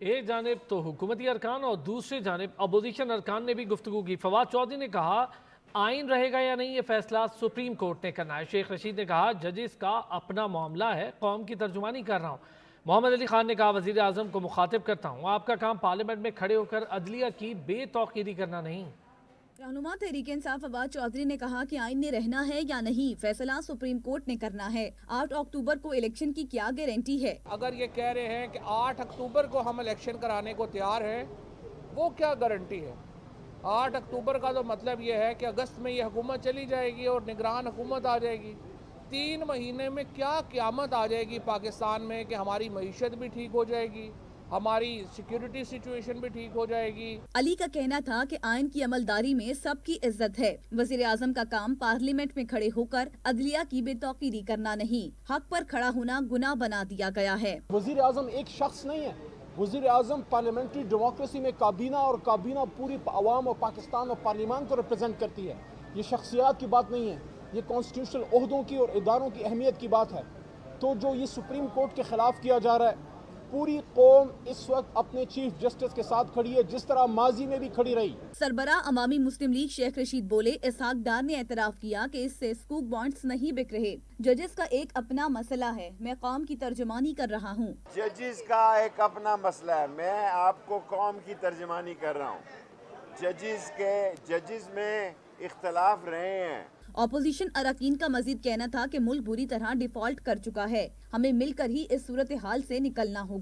ایک جانب تو حکومتی ارکان اور دوسری جانب اپوزیشن ارکان نے بھی گفتگو کی۔ فواد چودھری نے کہا آئین رہے گا یا نہیں یہ فیصلہ سپریم کورٹ نے کرنا ہے۔ شیخ رشید نے کہا ججز کا اپنا معاملہ ہے، قوم کی ترجمانی کر رہا ہوں۔ محمد علی خان نے کہا وزیر اعظم کو مخاطب کرتا ہوں، آپ کا کام پارلیمنٹ میں کھڑے ہو کر عدلیہ کی بے توقیری کرنا نہیں۔ رہنما تحریک انصاف فواد چودھری نے کہا کہ آئین نے رہنا ہے یا نہیں فیصلہ سپریم کورٹ نے کرنا ہے۔ 8 اکتوبر کو الیکشن کی کیا گارنٹی ہے؟ اگر یہ کہہ رہے ہیں کہ 8 اکتوبر کو ہم الیکشن کرانے کو تیار ہیں، وہ کیا گارنٹی ہے؟ 8 اکتوبر کا تو مطلب یہ ہے کہ اگست میں یہ حکومت چلی جائے گی اور نگران حکومت آ جائے گی۔ 3 مہینے میں کیا قیامت آ جائے گی پاکستان میں کہ ہماری معیشت بھی ٹھیک ہو جائے گی، ہماری سیکیورٹی سچویشن بھی ٹھیک ہو جائے گی۔ علی کا کہنا تھا کہ آئین کی عملداری میں سب کی عزت ہے، وزیر اعظم کا کام پارلیمنٹ میں کھڑے ہو کر عدلیہ کی بے توقیری کرنا نہیں، حق پر کھڑا ہونا گناہ بنا دیا گیا ہے۔ وزیر اعظم ایک شخص نہیں ہے، وزیر اعظم پارلیمنٹری ڈیموکریسی میں کابینہ اور کابینہ پوری عوام اور پاکستان اور پارلیمان کو ریپرزینٹ کرتی ہے۔ یہ شخصیات کی بات نہیں ہے، یہ کانسٹیٹیوشنل عہدوں کی اور اداروں کی اہمیت کی بات ہے۔ تو جو یہ سپریم کورٹ کے خلاف کیا جا رہا ہے، پوری قوم اس وقت اپنے چیف جسٹس کے ساتھ کھڑی ہے جس طرح ماضی میں بھی کھڑی رہی۔ سربراہ عوامی مسلم لیگ شیخ رشید بولے اسحاق ڈار نے اعتراف کیا کہ اس سے سکوک بانڈز نہیں بک رہے۔ ججز کا ایک اپنا مسئلہ ہے، میں قوم کی ترجمانی کر رہا ہوں۔ ججز کا ایک اپنا مسئلہ ہے، میں آپ کو قوم کی ترجمانی کر رہا ہوں۔ ججز میں اختلاف رہے ہیں۔ اپوزیشن اراکین کا مزید کہنا تھا کہ ملک بری طرح ڈیفالٹ کر چکا ہے، ہمیں مل کر ہی اس صورتحال سے نکلنا ہوگا۔